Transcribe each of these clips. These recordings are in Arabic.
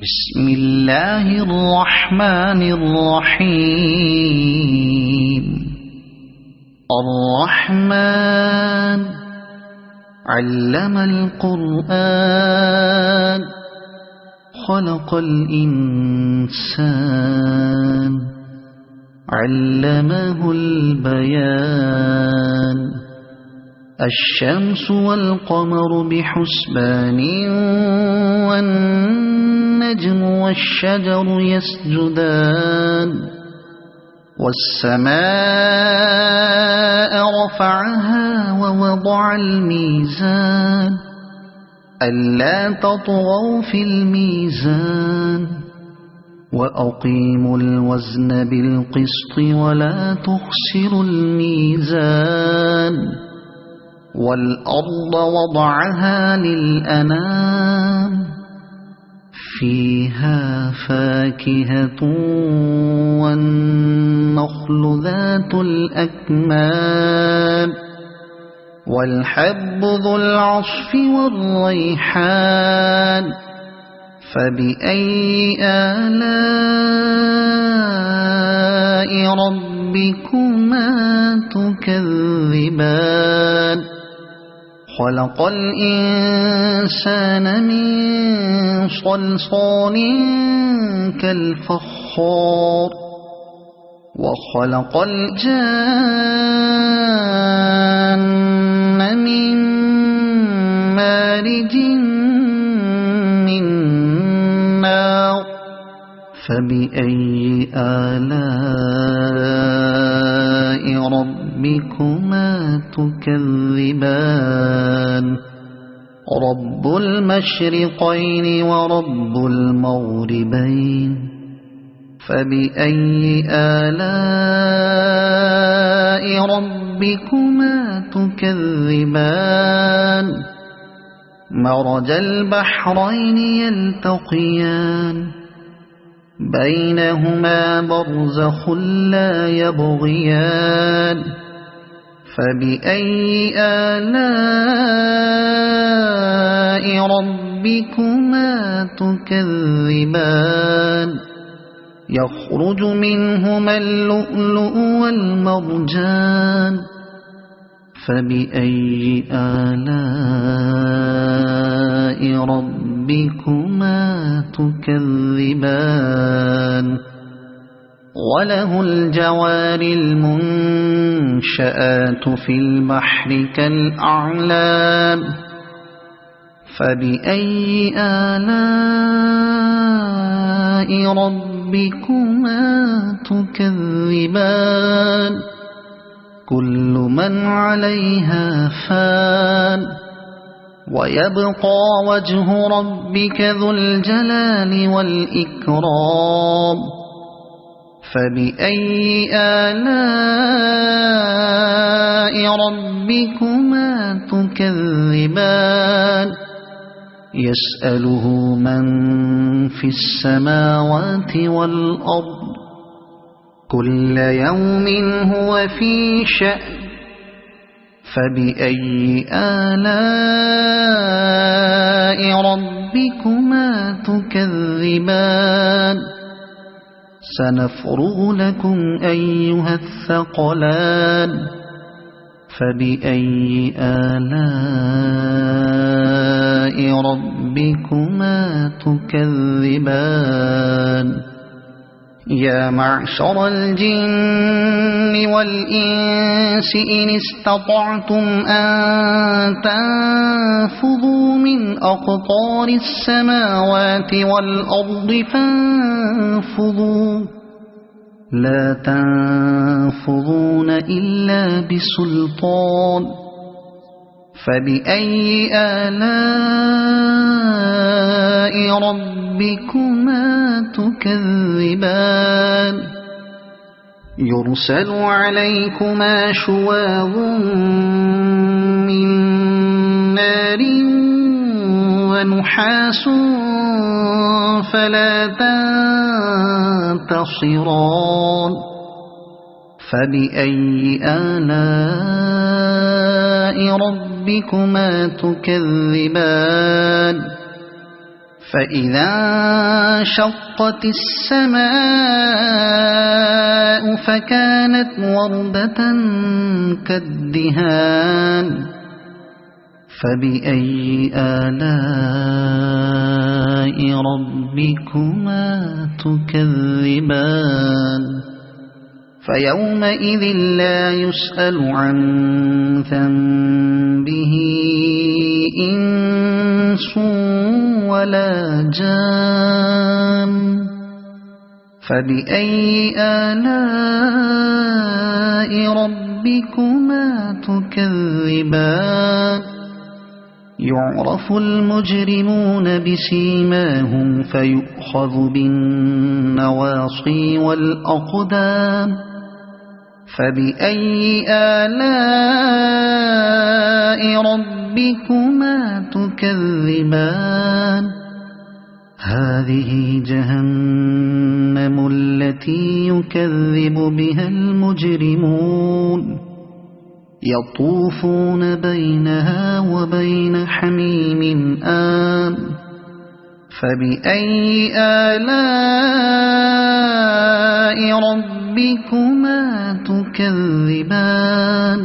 بسم الله الرحمن الرحيم. الرحمن علم القرآن خلق الإنسان علمه البيان. الشمس والقمر بحسبان والنجم والشجر يسجدان. والسماء رفعها ووضع الميزان ألا تطغوا في الميزان وأقيموا الوزن بالقسط ولا تخسروا الميزان. والأرض وضعها للأنام فيها فاكهة والنخل ذات الأكمام والحب ذو العصف والريحان. فبأي آلاء ربكما تكذبان. خلق الإنسان من صلصال كالفخار وخلق الجان من مارج من نار. فبأي آلاء ربكما تكذبان. رب المشرقين ورب المغربين. فبأي آلاء ربكما تكذبان. مرج البحرين يلتقيان بينهما برزخ لا يبغيان. فبأي آلاء ربكما تكذبان. يخرج منهما اللؤلؤ والمرجان. فبأي آلاء ربكما تكذبان. وله الجوار المنشآت في البحر كالأعلام. فبأي آلاء ربكما تكذبان. كل من عليها فان ويبقى وجه ربك ذو الجلال والإكرام. فبأي آلاء ربكما تكذبان. يسأله من في السماوات والأرض كل يوم هو في شأن. فبأي آلاء ربكما تكذبان. سنفرغ لكم أيها الثقلان. فبأي آلاء ربكما تكذبان. يا معشر الجن والإنس إن استطعتم أن تنفذوا من أقطار السماوات والأرض فانفذوا لا تنفذون إلا بسلطان. فبأي آلاء ربكما تكذبان. يرسل عليكما شواظ من نار ونحاس فلا تنتصران. فبأي آلاء ربكما تكذبان. فإذا انشقت السماء فكانت وردة كالدهان فبأي آلاء ربكما تكذبان فيومئذ لا يسأل عن ذنبه إنس ولا جان فبأي آلاء ربكما تكذبان يعرف المجرمون بسيماهم فيؤخذ بالنواصي والأقدام فبأي آلاء ربكما تكذبان هذه جهنم التي يكذب بها المجرمون يطوفون بينها وبين حميم آن فبأي آلاء ربكما تكذبان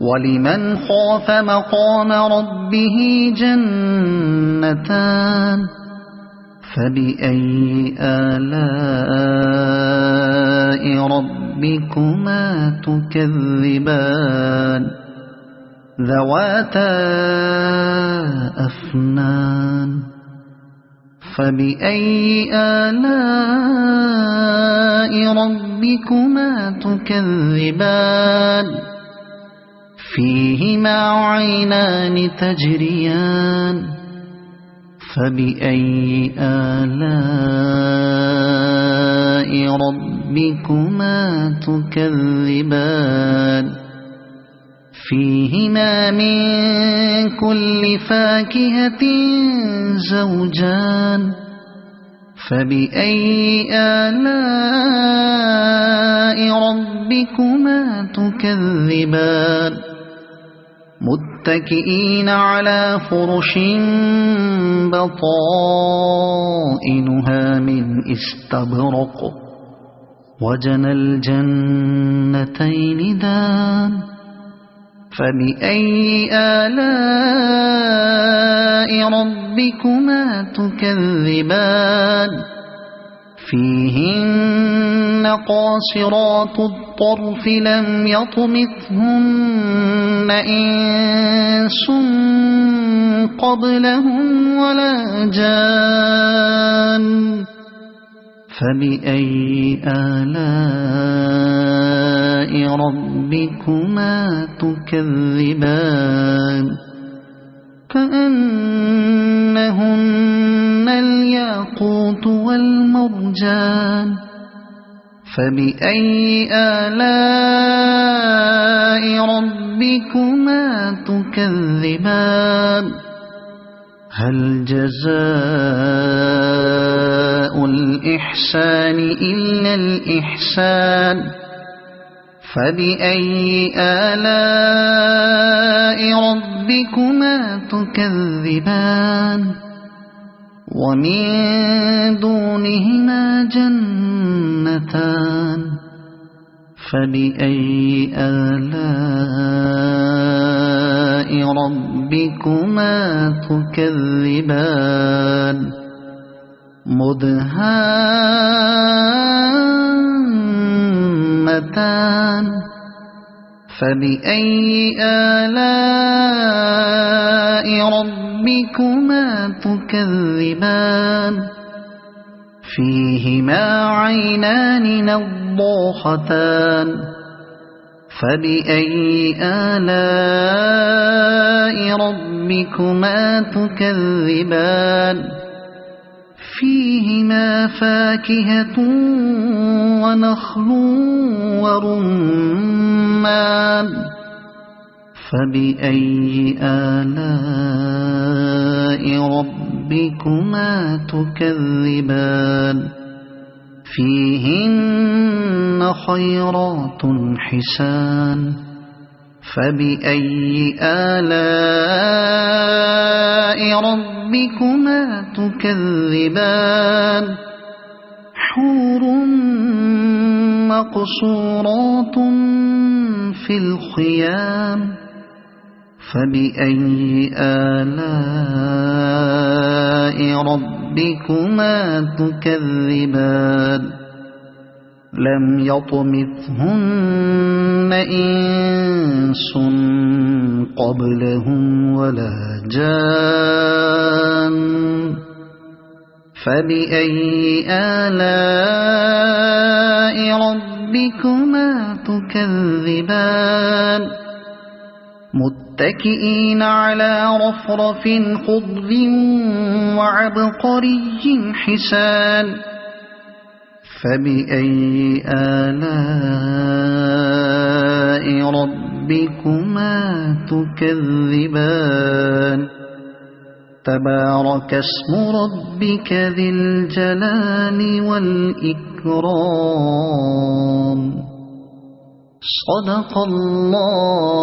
ولمن خاف مقام ربه جنتان فبأي آلاء ربكما تكذبان ذواتا أفنان فبأي آلاء ربكما تكذبان فيهما عينان تجريان فبأي آلاء ربكما تكذبان فيهما من كل فاكهة زوجان فبأي آلاء ربكما تكذبان متكئين على فرش بطائنها من استبرق وجنى الجنتين دان فبأي آلاء ربكما تكذبان فيهن قاصرات الطرف لم يطمثهن إنس قبلهم ولا جان فبأي آلاء ربكما تكذبان كأنهن الياقوت والمرجان فبأي آلاء ربكما تكذبان هل جزاء الإحسان إلا الإحسان فبأي آلاء ربكما تكذبان ومن دونهما جنتان فبأي آلاء ربكما تكذبان مدهامتان فبأي آلاء ربكما تكذبان فيهما عينان نضاختان فبأي آلاء ربكما تكذبان فيهما فاكهة ونخل ورمان فبأي آلاء ربكما تكذبان فيهن خيرات حسان فبأي آلاء ربكما تكذبان حور مقصورات في الخيام فبأي آلاء ربكما تكذبان لم يطمثهن إنس قبلهم ولا جان فبأي آلاء ربكما تكذبان متكئين على رفرف خضر وعبقري حسان فبأي آلاء ربكما تكذبان تبارك اسم ربك ذي الجلال والإكرام صدق الله